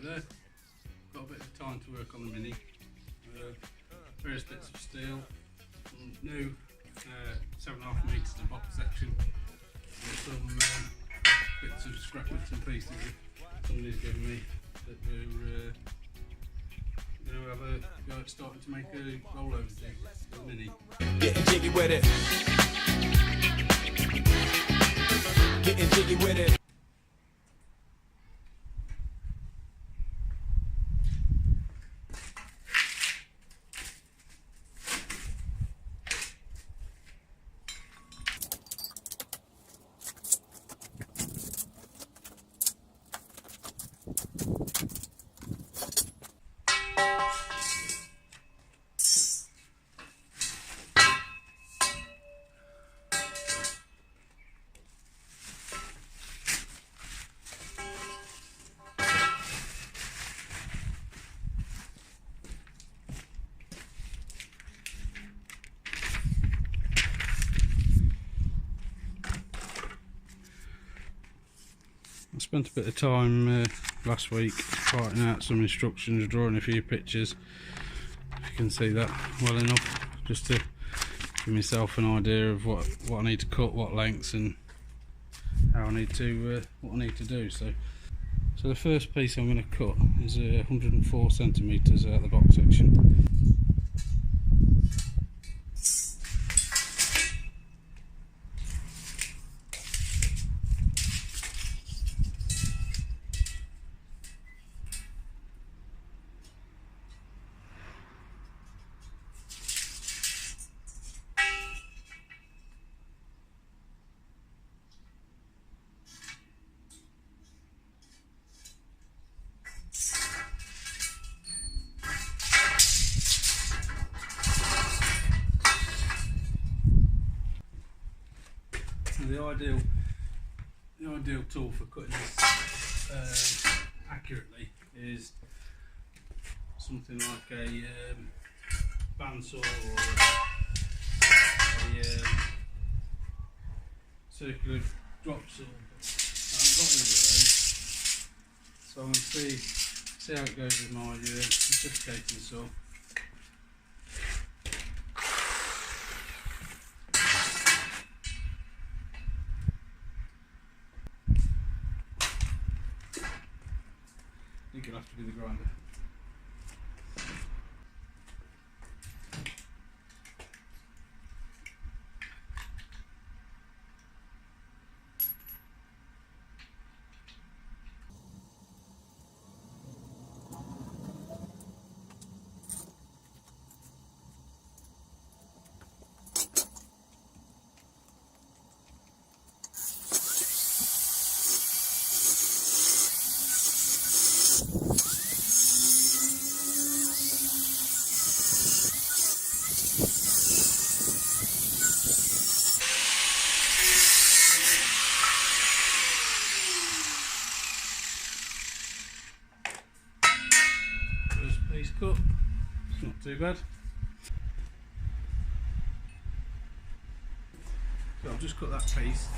there. Got a bit of time to work on the Mini. Various bits of steel, some new 7.5 metres to box section, and some bits of scrap bits and pieces that somebody's given me that we're going to have a go at starting to make a rollover jig for the Mini. Getting jiggy with it. Getting jiggy with it. I spent a bit of time last week writing out some instructions, drawing a few pictures, if you can see that well enough, just to give myself an idea of what I need to cut, what lengths, and how I need to what I need to do. So the first piece I'm going to cut is 104 centimetres out the box section. The ideal tool for cutting this accurately is something like a bandsaw or a circular drop saw. I've got one of those, so I'm going to see how it goes with my reciprocating saw. I think it'll have to be the grinder. Cut. It's not too bad. So I've just cut that piece,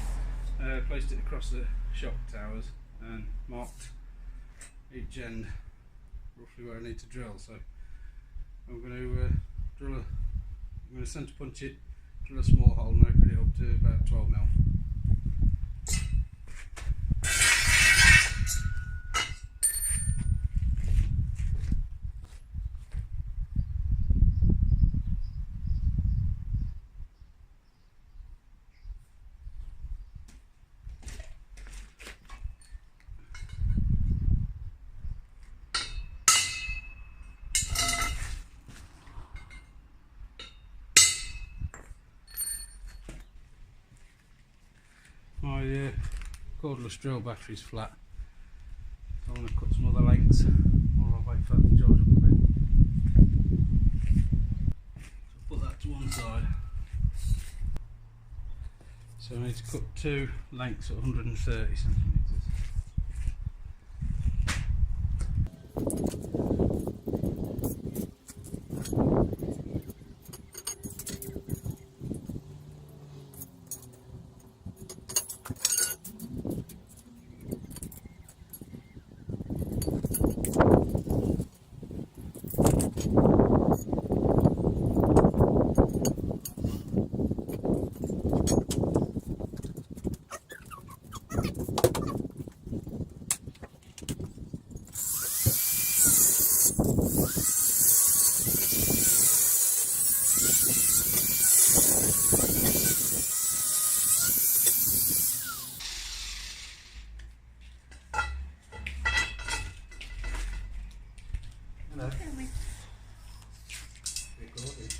placed it across the shock towers and marked each end roughly where I need to drill. So I'm going to centre punch it, drill a small hole and open it up to about 12mm. My cordless drill battery's flat, so I want to cut some other lengths while I wait for that to charge up a bit. So put that to one side. So I need to cut two lengths at 130 centimetres. Hello. Recording.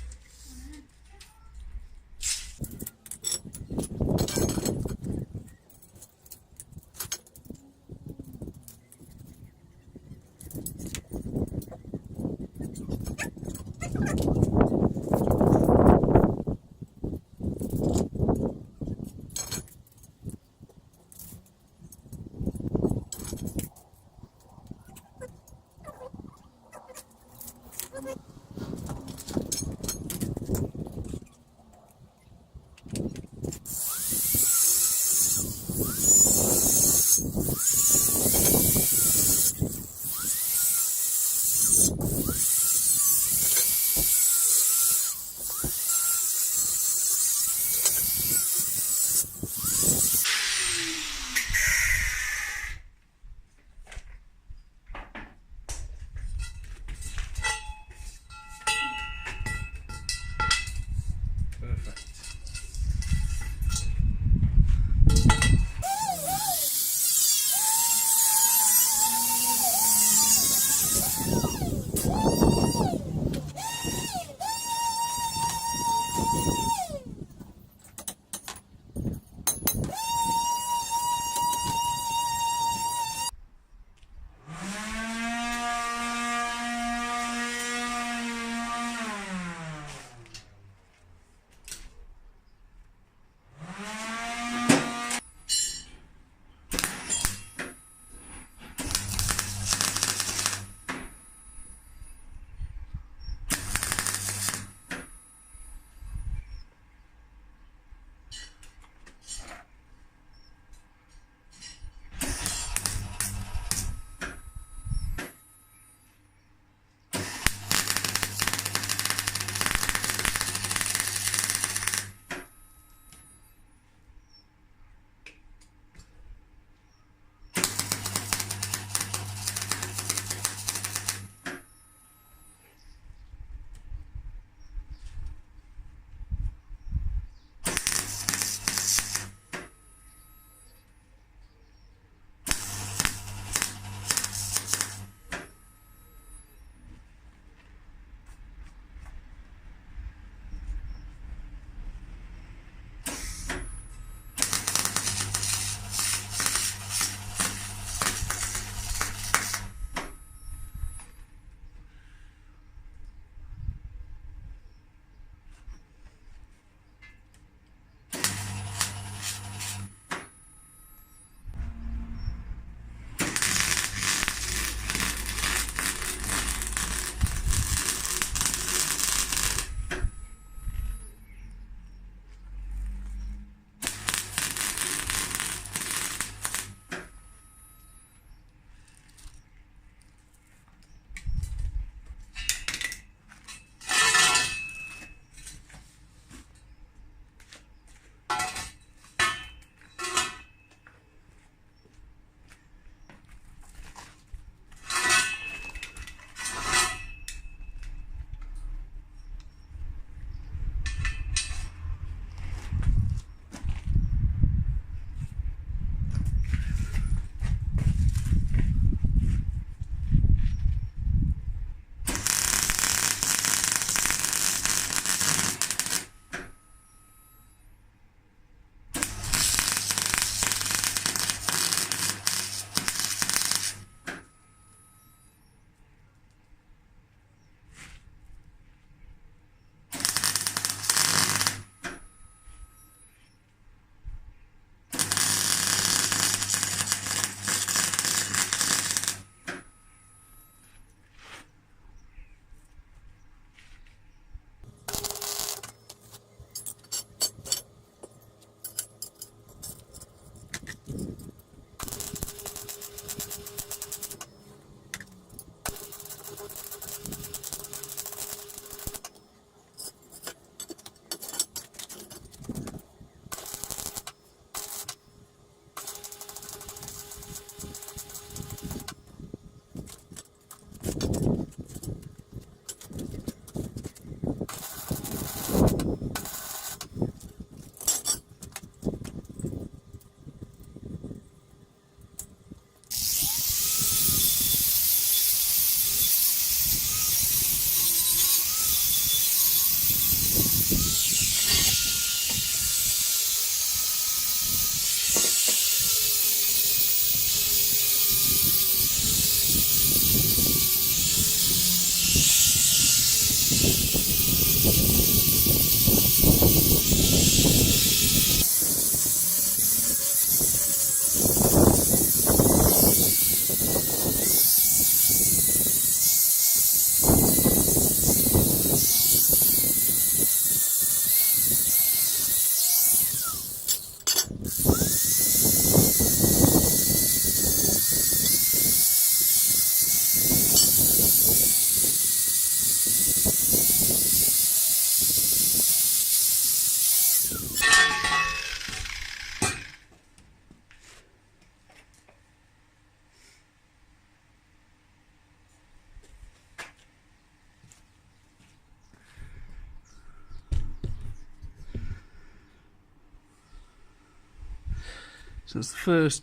So it's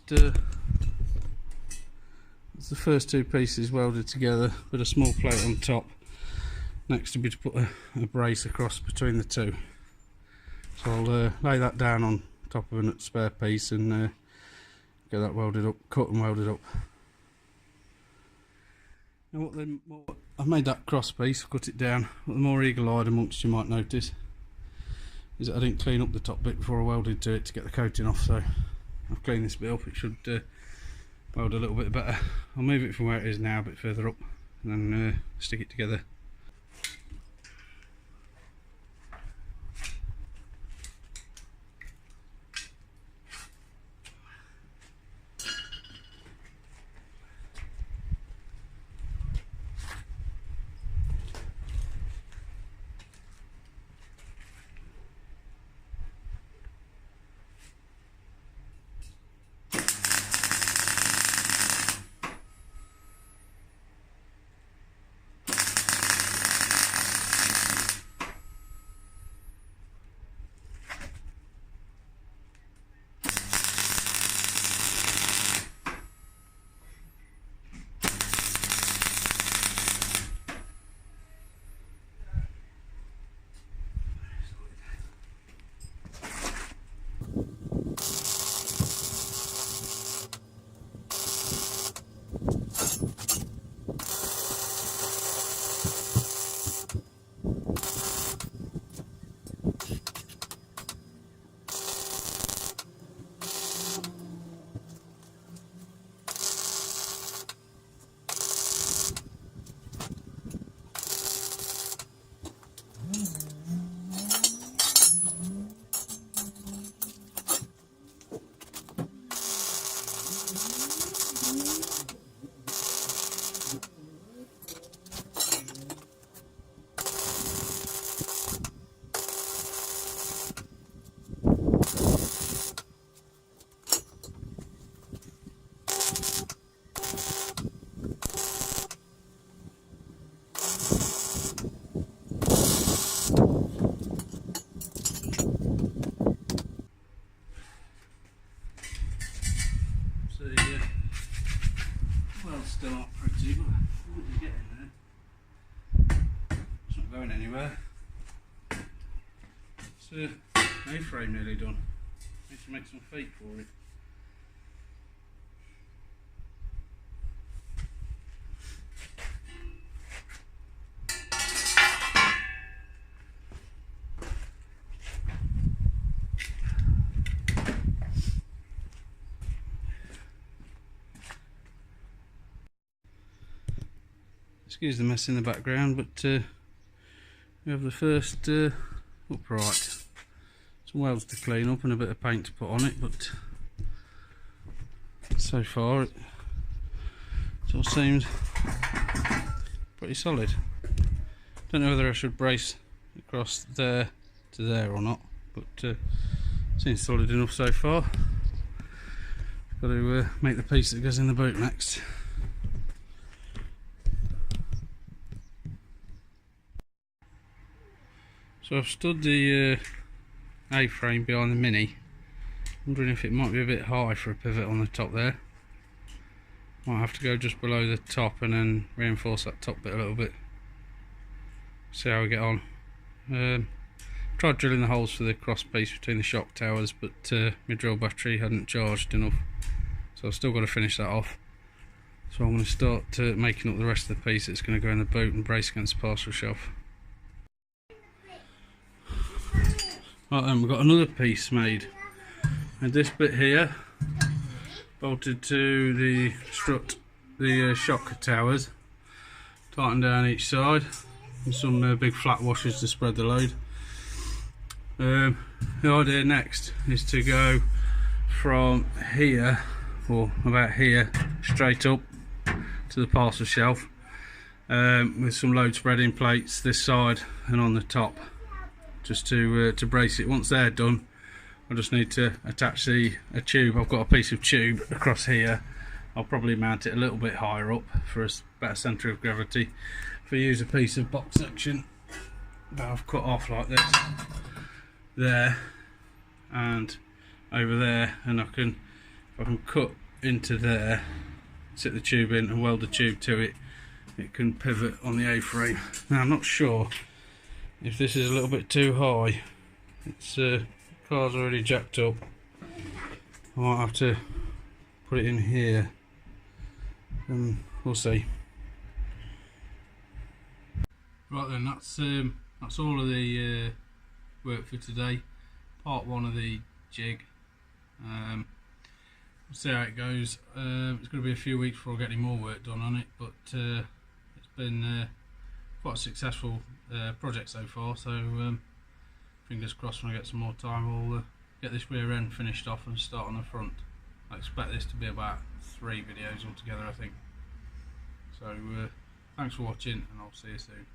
the first two pieces welded together with a small plate on top. Next to be to put a brace across between the two. So I'll lay that down on top of a spare piece and get that welded up, cut and welded up. Now I've made that cross piece, I've cut it down. What the more eagle-eyed amongst you might notice is that I didn't clean up the top bit before I welded to it to get the coating off, so I've cleaned this bit up. It should weld a little bit better. I'll move it from where it is now a bit further up and then stick it together. Still not pretty, but we're getting there. It's not going anywhere. It's A-frame nearly done. Need to make some feet for it. Excuse the mess in the background, but we have the first upright. Some welds to clean up and a bit of paint to put on it, but so far it all seems pretty solid. Don't know whether I should brace across there to there or not, but seems solid enough so far. Got to make the piece that goes in the boot next. So I've stood the A-frame behind the Mini, wondering if it might be a bit high for a pivot on the top there. Might have to go just below the top and then reinforce that top bit a little bit. See how we get on. Tried drilling the holes for the cross piece between the shock towers, but my drill battery hadn't charged enough, so I've still got to finish that off. So I'm going to start making up the rest of the piece that's going to go in the boot and brace against the parcel shelf. Right then, we've got another piece made, and this bit here bolted to the strut, the shock towers, tightened down each side, and some big flat washers to spread the load. The idea next is to go from here, or about here, straight up to the parcel shelf, with some load spreading plates this side and on the top, just to brace it. Once they're done, I just need to attach a tube. I've got a piece of tube across here. I'll probably mount it a little bit higher up for a better centre of gravity. If I use a piece of box section that I've cut off like this, there and over there, and I can if I can cut into there, sit the tube in and weld the tube to it, it can pivot on the A-frame. Now I'm not sure if this is a little bit too high. It's car's already jacked up. I might have to put it in here, and we'll see. Right then, that's all of the work for today. Part 1 of the jig. We'll see how it goes. It's going to be a few weeks before I get any more work done on it, but it's been quite a successful project so far, so fingers crossed when I get some more time we'll get this rear end finished off and start on the front. I expect this to be about 3 videos altogether, I think. So thanks for watching, and I'll see you soon.